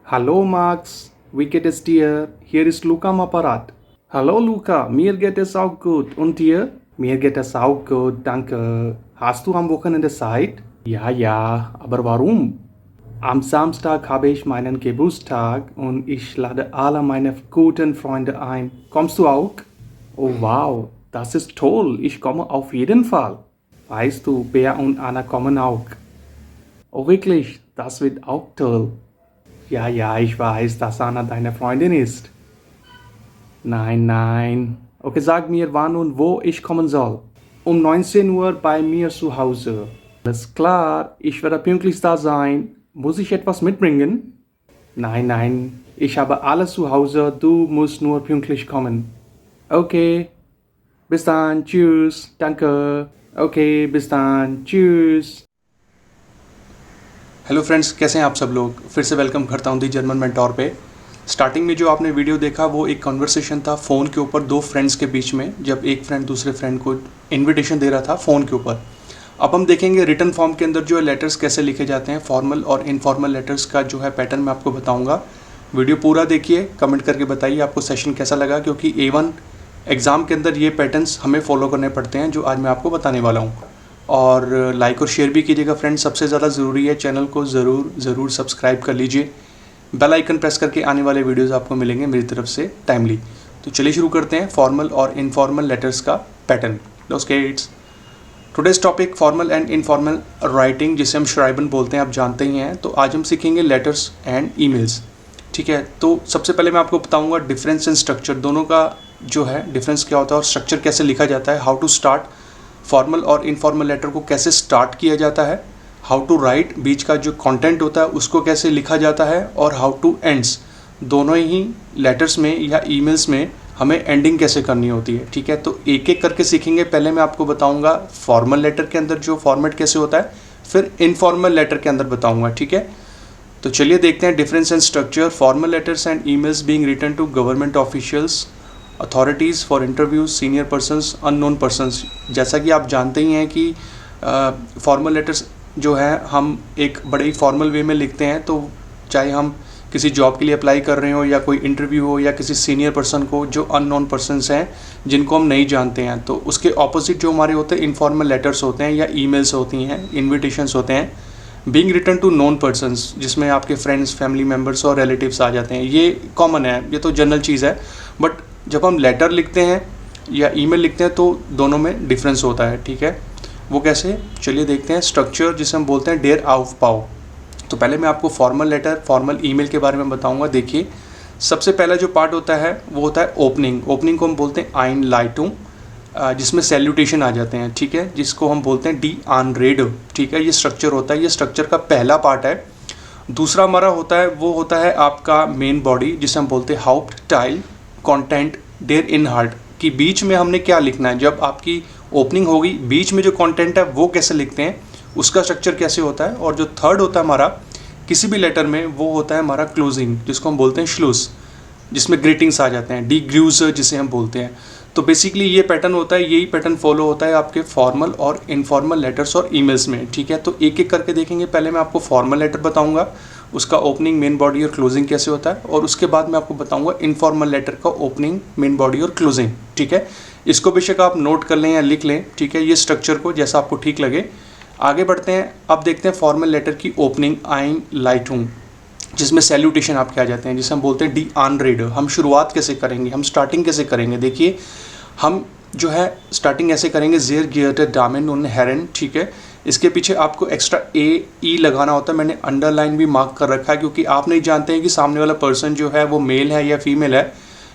Hallo Max, wie geht es dir? Hier ist Luca am Apparat. Hallo Luca, mir geht es auch gut. Und dir? Mir geht es auch gut, danke. Hast du am Wochenende Zeit? Ja, ja, aber warum? Am Samstag habe ich meinen Geburtstag und ich lade alle meine guten Freunde ein. Kommst du auch? Oh wow, das ist toll. Ich komme auf jeden Fall. Weißt du, Bea und Anna kommen auch. Oh wirklich, das wird auch toll. Ja, ja, ich weiß, dass Anna deine Freundin ist. Nein, nein. Okay, sag mir, wann und wo ich kommen soll. Um 19 Uhr bei mir zu Hause. Alles klar, ich werde pünktlich da sein. Muss ich etwas mitbringen? Nein, nein, ich habe alles zu Hause. Du musst nur pünktlich kommen. Okay, bis dann, tschüss, danke. Okay, bis dann, tschüss. Hello friends, कैसे हैं आप सब लोग। फिर से welcome करता हूं दी German mentor पे। स्टार्टिंग में जो आपने वीडियो देखा वो एक कन्वर्सेशन था फ़ोन के ऊपर दो फ्रेंड्स के बीच में, जब एक फ्रेंड दूसरे फ्रेंड को इनविटेशन दे रहा था फ़ोन के ऊपर। अब हम देखेंगे रिटन फॉर्म के अंदर जो है लेटर्स कैसे लिखे जाते हैं, फॉर्मल और इनफॉर्मल लेटर्स का जो है पैटर्न मैं आपको बताऊँगा। वीडियो पूरा देखिए, कमेंट करके बताइए आपको सेशन कैसा लगा, क्योंकि A1 एग्ज़ाम के अंदर ये पैटर्न्स हमें फॉलो करने पड़ते हैं जो आज मैं आपको बताने वाला हूँ। और लाइक और शेयर भी कीजिएगा फ्रेंड्स, सबसे ज़्यादा ज़रूरी है। चैनल को ज़रूर सब्सक्राइब कर लीजिए। बेल आइकन प्रेस करके आने वाले वीडियोस आपको मिलेंगे मेरी तरफ से टाइमली। तो चलिए शुरू करते हैं फॉर्मल और इनफॉर्मल लेटर्स का pattern. Kids, today's topic formal and informal writing, जिसे हम श्राइबन बोलते हैं, आप जानते ही हैं। तो आज हम सीखेंगे लेटर्स एंड ईमेल्स, ठीक है। तो सबसे पहले मैं आपको बताऊँगा डिफरेंस इन स्ट्रक्चर, दोनों का जो है डिफरेंस क्या होता है और स्ट्रक्चर कैसे लिखा जाता है। हाउ टू स्टार्ट फॉर्मल और इनफॉर्मल लेटर को कैसे स्टार्ट किया जाता है, हाउ टू राइट, बीच का जो कंटेंट होता है उसको कैसे लिखा जाता है, और हाउ टू एंड्स, दोनों ही लेटर्स में या ईमेल्स में हमें एंडिंग कैसे करनी होती है, ठीक है। तो एक एक करके सीखेंगे। पहले मैं आपको बताऊंगा फॉर्मल लेटर के अंदर जो फॉर्मेट कैसे होता है, फिर इनफॉर्मल लेटर के अंदर बताऊँगा, ठीक है। तो चलिए देखते हैं difference and structure. Formal letters and emails being written to government officials, authorities for interviews, senior persons, unknown persons. जैसा कि आप जानते ही हैं कि फॉर्मल लेटर्स जो है हम एक बड़े ही फॉर्मल वे में लिखते हैं। तो चाहे हम किसी जॉब के लिए अप्लाई कर रहे हो या कोई इंटरव्यू हो या किसी सीनियर पर्सन को जो अननोन पर्सनस हैं जिनको हम नहीं जानते हैं, तो उसके ऑपोजिट जो हमारे होते हैं इनफॉर्मल लेटर्स होते हैं या ईमेल्स होती हैं, इन्विटेशंस होते हैं। Being written to known persons, जिसमें आपके फ्रेंड्स, फैमिली मेम्बर्स और रिलेटिव्स आ जाते हैं। ये कॉमन है, ये तो जनरल चीज़ है। बट जब हम लेटर लिखते हैं या ईमेल लिखते हैं तो दोनों में डिफरेंस होता है, ठीक है। वो कैसे, चलिए देखते हैं। स्ट्रक्चर जिसे हम बोलते हैं डेर आउफ पाओ। तो पहले मैं आपको फॉर्मल लेटर, फॉर्मल ईमेल के बारे में बताऊंगा। देखिए, सबसे पहला जो पार्ट होता है वो होता है ओपनिंग। ओपनिंग को हम बोलते हैं आइन लाइटुंग, जिसमें सैल्यूटेशन आ जाते हैं, ठीक है, जिसको हम बोलते हैं डी आन रेड, ठीक है। ये स्ट्रक्चर होता है, ये स्ट्रक्चर का पहला पार्ट है। दूसरा हमारा होता है वो होता है आपका मेन बॉडी, जिसे हम बोलते हैं हाउप्ट टाइल कंटेंट डेर इन हार्ट, कि बीच में हमने क्या लिखना है। जब आपकी ओपनिंग होगी, बीच में जो कंटेंट है वो कैसे लिखते हैं, उसका स्ट्रक्चर कैसे होता है। और जो थर्ड होता है हमारा किसी भी लेटर में, वो होता है हमारा क्लोजिंग, जिसको हम बोलते हैं श्लूस, जिसमें ग्रीटिंग्स आ जाते हैं, डी ग्रूज जिसे हम बोलते हैं। तो बेसिकली ये पैटर्न होता है, यही पैटर्न फॉलो होता है आपके फॉर्मल और इनफॉर्मल लेटर्स और ईमेल्स में, ठीक है। तो एक एक करके देखेंगे। पहले मैं आपको फॉर्मल लेटर बताऊंगा, उसका ओपनिंग, मेन बॉडी और क्लोजिंग कैसे होता है, और उसके बाद मैं आपको बताऊंगा इनफॉर्मल लेटर का ओपनिंग, मेन बॉडी और क्लोजिंग, ठीक है। इसको बेशक आप नोट कर लें या लिख लें, ठीक है, ये स्ट्रक्चर को जैसा आपको ठीक लगे। आगे बढ़ते हैं। अब देखते हैं फॉर्मल लेटर की ओपनिंग आइन लाइटुंग, जिसमें सैल्यूटेशन आपके आ जाते हैं, जिसे हम बोलते हैं डी आन रेड। हम शुरुआत कैसे करेंगे, हम स्टार्टिंग कैसे करेंगे। देखिए, हम जो है स्टार्टिंग ऐसे करेंगे, ज़ेर गियर्ट डामेन उन हेरन, ठीक है। इसके पीछे आपको एक्स्ट्रा ई लगाना होता है। मैंने अंडरलाइन भी मार्क कर रखा है, क्योंकि आप नहीं जानते हैं कि सामने वाला पर्सन जो है वो मेल है या फीमेल है,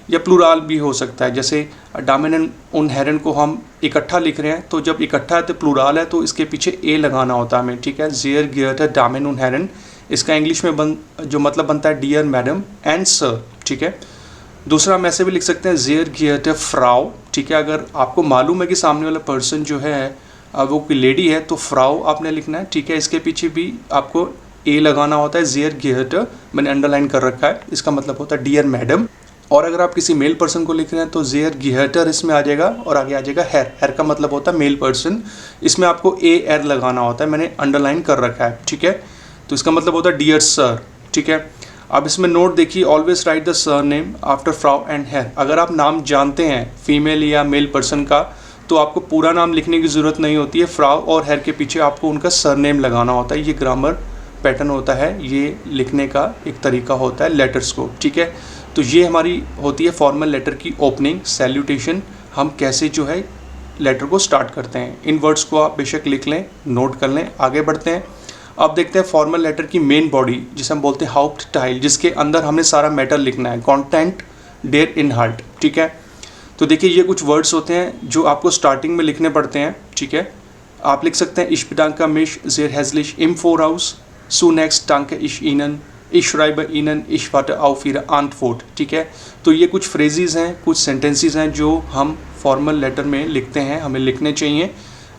या प्लूराल भी हो सकता है। जैसे डामेन उन हेरन को हम इकट्ठा लिख रहे हैं, तो जब इकट्ठा है तो प्लूराल है, तो इसके पीछे ए लगाना होता है हमें, ठीक है। ज़ेर गियर्ट डामेन उन हेरन, इसका इंग्लिश में जो मतलब बनता है डियर मैडम एंड सर, ठीक है। दूसरा हम ऐसे भी लिख सकते हैं ज़ेर गियर्ट फ्राउ, ठीक है। अगर आपको मालूम है कि सामने वाला पर्सन जो है वो कोई लेडी है, तो फ्राउ आपने लिखना है, ठीक है। इसके पीछे भी आपको ए लगाना होता है, ज़ेर गियर्ट मैंने अंडरलाइन कर रखा है, इसका मतलब होता है डियर मैडम। और अगर आप किसी मेल पर्सन को लिख रहे हैं तो ज़ेर गियर्टर इसमें आ जाएगा, और आगे आ जाएगा हेर। हेर का मतलब होता है मेल पर्सन, इसमें आपको ए एर लगाना होता है, मैंने अंडरलाइन कर रखा है, ठीक है। तो इसका मतलब होता है डियर सर, ठीक है। अब इसमें नोट देखिए, always write the surname after फ्राउ एंड हेर। अगर आप नाम जानते हैं फीमेल या मेल पर्सन का तो आपको पूरा नाम लिखने की ज़रूरत नहीं होती है, फ्राउ और हेर के पीछे आपको उनका सरनेम लगाना होता है। ये ग्रामर पैटर्न होता है, ये लिखने का एक तरीका होता है लेटर्स को, ठीक है। तो ये हमारी होती है फॉर्मल लेटर की ओपनिंग, सैल्यूटेशन। हम कैसे जो है लेटर को स्टार्ट करते हैं। इन वर्ड्स को आप बेशक लिख लें, नोट कर लें। आगे बढ़ते हैं। अब देखते हैं फॉर्मल लेटर की मेन बॉडी, जिसे हम बोलते हैं हाउप्टटाइल, जिसके अंदर हमने सारा मैटर लिखना है, कंटेंट, डेयर इनहाल्ट, ठीक है। तो देखिए ये कुछ वर्ड्स होते हैं जो आपको स्टार्टिंग में लिखने पड़ते हैं, ठीक है। आप लिख सकते हैं इश bedanke mich sehr herzlich im Voraus, zunächst danke ich Ihnen, ich schreibe Ihnen, ich warte auf Ihre Antwort, ठीक है। तो ये कुछ फ्रेजेस हैं, कुछ सेंटेंसेस हैं जो हम फॉर्मल लेटर में लिखते हैं, हमें लिखने चाहिए,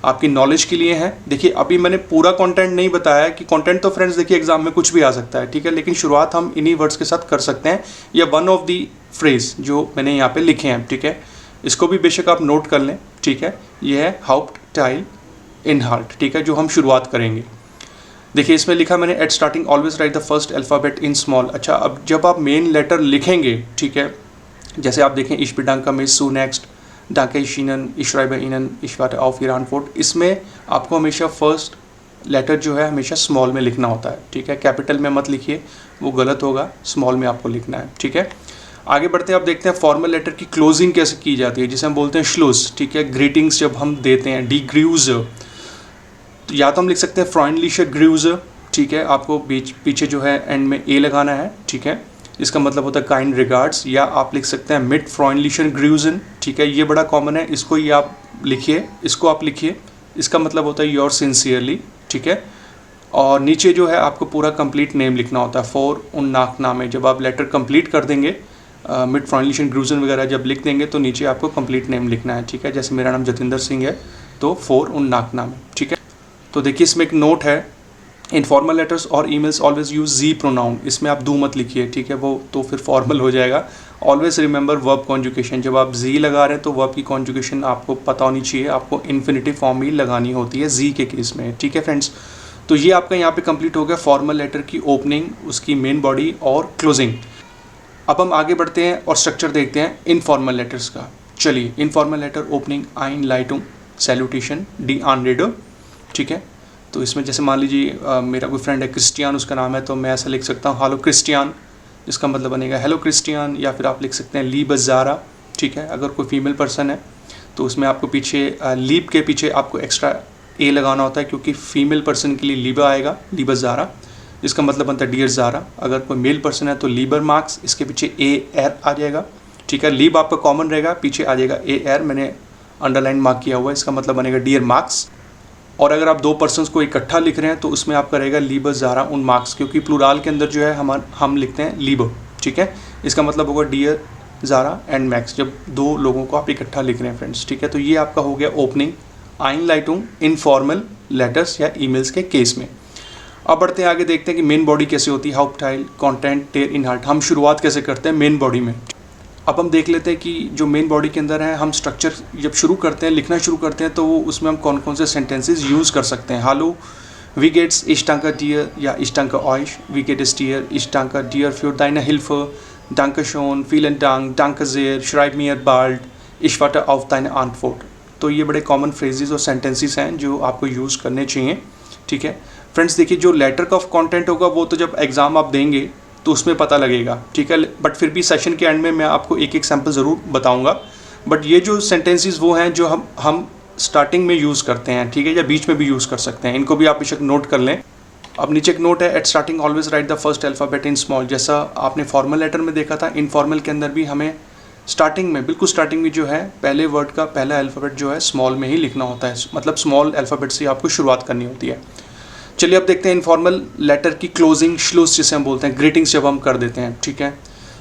आपकी नॉलेज के लिए है। देखिए अभी मैंने पूरा कंटेंट नहीं बताया कि कंटेंट तो फ्रेंड्स देखिए एग्जाम में कुछ भी आ सकता है, ठीक है, लेकिन शुरुआत हम इन्हीं वर्ड्स के साथ कर सकते हैं, या वन ऑफ दी फ्रेज जो मैंने यहाँ पे लिखे हैं, ठीक है। इसको भी बेशक आप नोट कर लें, ठीक है। यह है हाउप्टटाइल इनहाल्ट, ठीक है, जो हम शुरुआत करेंगे। देखिए इसमें लिखा मैंने at starting always write the first alphabet in small. अच्छा, अब जब आप मेन लेटर लिखेंगे, ठीक है, जैसे आप देखें इश bedanke mich zunächst danke ich Ihnen, ich schreibe Ihnen, ich warte auf Ihre Antwort, इसमें आपको हमेशा फर्स्ट लेटर जो है हमेशा स्मॉल में लिखना होता है, ठीक है। कैपिटल में मत लिखिए, वो गलत होगा, स्मॉल में आपको लिखना है, ठीक है। आगे बढ़ते हैं। आप देखते हैं फॉर्मल लेटर की क्लोजिंग कैसे की जाती है, जिसे हम बोलते हैं श्लूस, ठीक है। ग्रीटिंग्स जब हम देते हैं, डी ग्रूज, तो या तो हम लिख सकते हैं फ्रॉइंडलिशर ग्रूज, ठीक है, आपको पीछे जो है एंड में ए लगाना है, ठीक है, इसका मतलब होता है काइंड रिगार्ड्स। या आप लिख सकते हैं मिड फ्रॉइंडलिशर ग्रूजन, ठीक है, ये बड़ा कॉमन है, इसको ये आप लिखिए, इसको आप लिखिए, इसका मतलब होता है योर सिंसियरली, ठीक है। और नीचे जो है आपको पूरा कंप्लीट नेम लिखना होता है, फॉर उन नाकनामे। जब आप लेटर कंप्लीट कर देंगे, मिड फ्रॉइंडलिशर ग्रूजन वगैरह जब लिख देंगे तो नीचे आपको कंप्लीट नेम लिखना है, ठीक है। जैसे मेरा नाम जतिंदर सिंह है तो फॉर उन नाकनामे, ठीक है। तो देखिए इसमें एक नोट है, इन फॉर्मल लेटर्स और ईमेल्स ऑलवेज यूज जी प्रोनाउन। इसमें आप दू मत लिखिए, ठीक है, वो तो फिर फॉर्मल हो जाएगा। ऑलवेज रिमेंबर वर्ब कॉन्जुगेशन, जब आप जी लगा रहे हैं तो वर्ब की कॉन्जुगेशन आपको पता होनी चाहिए, आपको इन्फिनिटिव फॉर्म ही लगानी होती है जी के केस में, ठीक है फ्रेंड्स। तो ये आपका यहाँ पे कंप्लीट हो गया फॉर्मल लेटर की ओपनिंग, उसकी मेन बॉडी और क्लोजिंग। अब हम आगे बढ़ते हैं और स्ट्रक्चर देखते हैं इनफॉर्मल लेटर्स का। चलिए, informal letter opening Einleitung, salutation, डी आनरेडो, ठीक है। तो इसमें जैसे मान लीजिए मेरा कोई फ्रेंड है क्रिस्टियान, उसका नाम है, तो मैं ऐसा लिख सकता हूँ हेलो क्रिस्टियान, इसका मतलब बनेगा हेलो क्रिस्टियान। या फिर आप लिख सकते हैं लीब ज़ारा, ठीक है, अगर कोई फीमेल पर्सन है तो उसमें आपको पीछे लीब के पीछे आपको एक्स्ट्रा ए लगाना होता है, क्योंकि फीमेल पर्सन के लिए लीबा आएगा, लीब ज़ारा, इसका मतलब बनता है डियर ज़ारा। अगर कोई मेल पर्सन है तो लीबर मार्क्स, इसके पीछे ए एर आ जाएगा, ठीक है। लीब आपका कॉमन रहेगा, पीछे आ जाएगा ए एर, मैंने अंडरलाइन मार्क किया हुआ है, इसका मतलब बनेगा डियर मार्क्स। और अगर आप दो पर्सन्स को इकट्ठा लिख रहे हैं तो उसमें आपका रहेगा लीबर ज़ारा उन मार्क्स, क्योंकि प्लूराल के अंदर जो है हम लिखते हैं लीबर, ठीक है। इसका मतलब होगा डियर ज़ारा एंड मैक्स, जब दो लोगों को आप इकट्ठा लिख रहे हैं फ्रेंड्स, ठीक है। तो ये आपका हो गया ओपनिंग Einleitung इनफॉर्मल लेटर्स या ईमेल्स के केस में। अब बढ़ते हैं आगे, देखते हैं कि मेन बॉडी कैसे होती है, हाउप्टटाइल, कंटेंट, डेयर इनहाल्ट। हम शुरुआत कैसे करते हैं मेन बॉडी में। अब हम देख लेते हैं कि जो मेन बॉडी के अंदर है, हम स्ट्रक्चर जब शुरू करते हैं, लिखना शुरू करते हैं, तो वो उसमें हम कौन कौन से सेंटेंसेस यूज़ कर सकते हैं। हालो wie geht's, ich danke dir, ja ich danke euch, wie geht es dir, ich danke dir für deine Hilfe, danke schön, vielen Dank, danke sehr, schreib mir bald, ich warte auf deine Antwort। तो ये बड़े common phrases और sentences हैं जो आपको use करने चाहिए, ठीक है फ्रेंड्स। देखिए जो लेटर का कंटेंट होगा वो तो जब एग्ज़ाम आप देंगे तो उसमें पता लगेगा, ठीक है, बट फिर भी सेशन के एंड में मैं आपको एक एक सैम्पल ज़रूर बताऊंगा। बट ये जो सेंटेंसेस वो हैं जो हम स्टार्टिंग में यूज़ करते हैं, ठीक है, या बीच में भी यूज़ कर सकते हैं, इनको भी आप बेशक नोट कर लें। अब नीचे एक नोट है, at starting always write the first alphabet in small. जैसा आपने फॉर्मल लेटर में देखा था, इनफॉर्मल के अंदर भी हमें स्टार्टिंग में, बिल्कुल स्टार्टिंग में जो है पहले वर्ड का पहला अल्फ़ाबेट जो है स्मॉल में ही लिखना होता है, मतलब स्मॉल अल्फ़ाबेट से आपको शुरुआत करनी होती है। चलिए अब देखते हैं इनफॉर्मल लेटर की क्लोजिंग, श्लूस जिसे हम बोलते हैं, ग्रीटिंग्स जब हम कर देते हैं, ठीक है।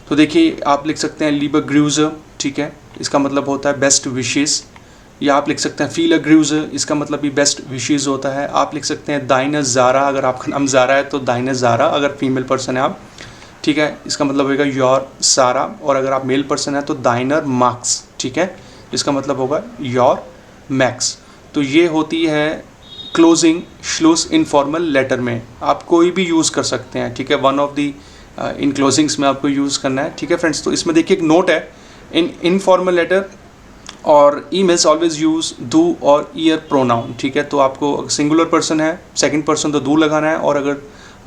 तो देखिए आप लिख सकते हैं लीबर ग्रूज़र, ठीक है, इसका मतलब होता है बेस्ट विशेज़। या आप लिख सकते हैं फील ग्रूज़र, इसका मतलब भी बेस्ट विशेज़ होता है। आप लिख सकते हैं दाइना ज़ारा, अगर आपका नाम ज़ारा है तो दाइना ज़ारा, अगर फीमेल पर्सन है आप, ठीक है, इसका मतलब होगा योर सारा। और अगर आप मेल पर्सन है तो दाइनर मार्क्स, ठीक है, इसका मतलब होगा योर मैक्स। तो ये होती है क्लोजिंग श्लूस इनफॉर्मल लेटर में। आप कोई भी यूज़ कर सकते हैं, ठीक है, one of the in closings में आपको यूज़ करना है, ठीक है फ्रेंड्स। तो इसमें देखिए एक नोट है, इन इनफॉर्मल लेटर और ईमेल्स ऑलवेज यूज़ डू और ईयर प्रोनाउन, ठीक है। तो आपको सिंगुलर पर्सन है, सेकंड पर्सन तो डू लगाना है, और अगर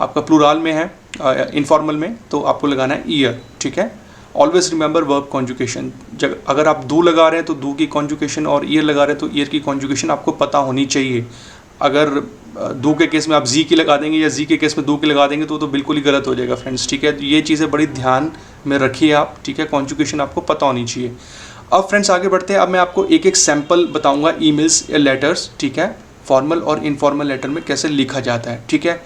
आपका प्लूराल में है इनफॉर्मल में तो आपको लगाना है ईयर, ठीक है। ऑलवेज रिमेंबर वर्ब कॉन्जुकेशन, जब अगर आप डू लगा रहे हैं तो डू की कॉन्जुकेशन, और ईयर लगा रहे हैं तो ईयर की कॉन्जुकेशन आपको पता होनी चाहिए। अगर डू के केस में आप जी की लगा देंगे या जी के केस में डू की लगा देंगे तो बिल्कुल ही गलत हो जाएगा फ्रेंड्स, ठीक है। तो ये चीज़ें बड़ी ध्यान में रखिए आप, ठीक है। कॉन्जुकेशन आपको पता होनी चाहिए। अब फ्रेंड्स आगे बढ़ते हैं। अब मैं आपको एक एक सैम्पल बताऊंगा ईमेल्स या लेटर्स, ठीक है, फॉर्मल और इनफॉर्मल लेटर में कैसे लिखा जाता है, ठीक है।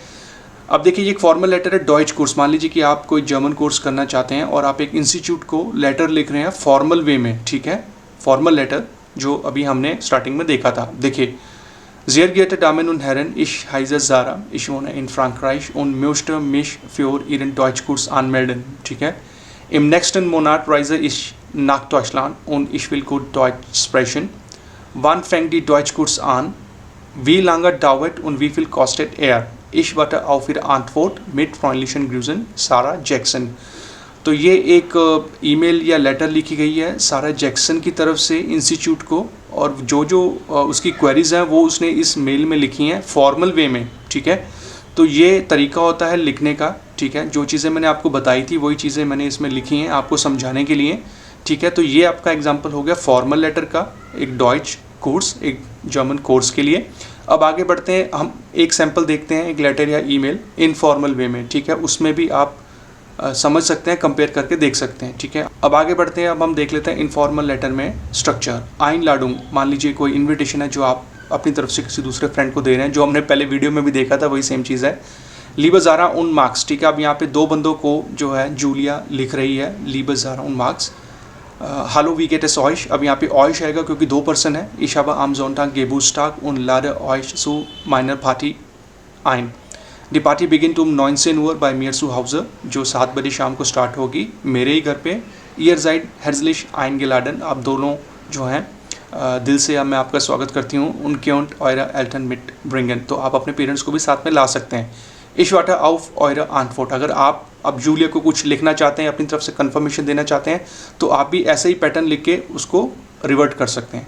अब देखिए ये एक फॉर्मल लेटर है, डॉइच कोर्स। मान लीजिए कि आप कोई जर्मन कोर्स करना चाहते हैं और आप एक इंस्टीट्यूट को लेटर लिख रहे हैं फॉर्मल वे में, ठीक है। फॉर्मल लेटर जो अभी हमने स्टार्टिंग में देखा था। देखिए, Sehr geehrte Damen und Herren, ich heiße Sarah, ich wohne in Frankreich und möchte mich für Ihren Deutschkurs anmelden, ठीक है। Im nächsten Monat reise ich nach Deutschland und ich will gut Deutsch sprechen. Wann fängt die Deutschkurs an? Wie lange dauert und wie viel kostet er? Ich warte auf Ihre Antwort mit freundlichen Grüßen, Sarah Jackson. तो ये एक email या letter लिखी गई है सारा Jackson की तरफ से इंस्टीट्यूट को, और जो जो उसकी क्वेरीज़ हैं वो उसने इस मेल में लिखी हैं फॉर्मल वे में, ठीक है। तो ये तरीका होता है लिखने का, ठीक है। जो चीज़ें मैंने आपको बताई थी वही चीज़ें मैंने इसमें लिखी हैं आपको समझाने के लिए, ठीक है। तो ये आपका एग्जाम्पल हो गया फॉर्मल लेटर का, एक डॉइच कोर्स, एक जर्मन कोर्स के लिए। अब आगे बढ़ते हैं, हम एक सैम्पल देखते हैं, एक लेटर या ईमेल इनफॉर्मल वे में, ठीक है। उसमें भी आप समझ सकते हैं, कंपेयर करके देख सकते हैं, ठीक है। अब आगे बढ़ते हैं। अब हम देख लेते हैं इनफॉर्मल लेटर में स्ट्रक्चर। आइन लाडूंग, मान लीजिए कोई इन्विटेशन है जो आप अपनी तरफ से किसी दूसरे फ्रेंड को दे रहे हैं, जो हमने पहले वीडियो में भी देखा था वही सेम चीज़ है। लीबर ज़ारा उन मार्क्स, ठीक है। अब यहाँ पे दो बंदों को जो है जूलिया लिख रही है लीबर ज़ारा उन मार्क्स। हालो वी गेट एस ऑइश, अब यहाँ पे ऑइश आएगा क्योंकि दो पर्सन है। इशाबा आम जोनटाग गेबूस्टाग उन लाडे ऑइश सू माइनर पार्टी आइन। दी पार्टी बिगिन टू 9 Uhr बाय मियरसू हाउजर, जो 7 बजे शाम को स्टार्ट होगी मेरे ही घर पे। ईयर जाइड हेर्जलिश आइन गेलाडन, आप दोनों जो हैं दिल से मैं आपका स्वागत करती हूँ। उनके उंट ऑयरा एल्टन मिट ब्रिंगन, तो आप अपने पेरेंट्स को भी साथ में ला सकते हैं। इश वाटर आउफ ऑयरा आंटफोर्ट, अगर आप अब जूलिया को कुछ लिखना चाहते हैं, अपनी तरफ से कन्फर्मेशन देना चाहते हैं, तो आप भी ऐसे ही पैटर्न लिख के उसको रिवर्ट कर सकते हैं।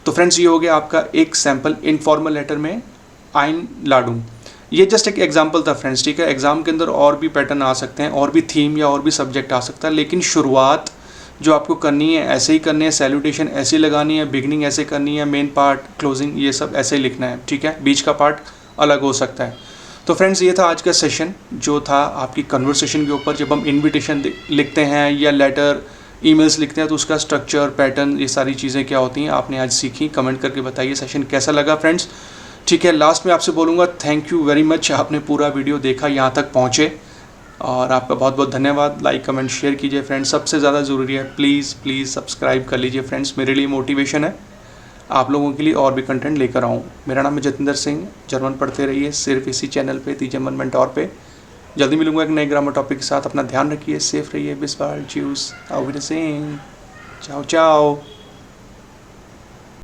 तो फ्रेंड्स ये हो गया आपका एक सैम्पल इनफॉर्मल लेटर में आइन लाडूंग। ये जस्ट एक एग्जाम्पल था फ्रेंड्स, ठीक है। एग्जाम के अंदर और भी पैटर्न आ सकते हैं, और भी थीम या और भी सब्जेक्ट आ सकता है, लेकिन शुरुआत जो आपको करनी है ऐसे ही करनी है। सैल्यूटेशन ऐसे ही लगानी है, बिगनिंग ऐसे करनी है, मेन पार्ट, क्लोजिंग, ये सब ऐसे ही लिखना है, ठीक है। बीच का पार्ट अलग हो सकता है। तो फ्रेंड्स ये था आज का सेशन, जो था आपकी कन्वर्सेशन के ऊपर। जब हम इन्विटेशन लिखते हैं या लेटर ईमेल्स लिखते हैं तो उसका स्ट्रक्चर, पैटर्न, ये सारी चीज़ें क्या होती हैं आपने आज सीखी। कमेंट करके बताइए सेशन कैसा लगा फ्रेंड्स, ठीक है। लास्ट में आपसे बोलूँगा थैंक यू वेरी मच, आपने पूरा वीडियो देखा, यहाँ तक पहुँचे, और आपका बहुत बहुत धन्यवाद। लाइक कमेंट शेयर कीजिए फ्रेंड्स, सबसे ज़्यादा ज़रूरी है प्लीज़ प्लीज़ सब्सक्राइब कर लीजिए फ्रेंड्स, मेरे लिए मोटिवेशन है आप लोगों के लिए और भी कंटेंट लेकर आऊँ। मेरा नाम है जतिंदर सिंह, जर्मन पढ़ते रहिए सिर्फ इसी चैनल पे, दी जर्मन मेंटोर पे। जल्दी मिलूंगा एक नए ग्रामर टॉपिक के साथ। अपना ध्यान रखिए, सेफ रहिए, बिस बाल, च्यूस, auf Wiedersehen, चाओ चाओ।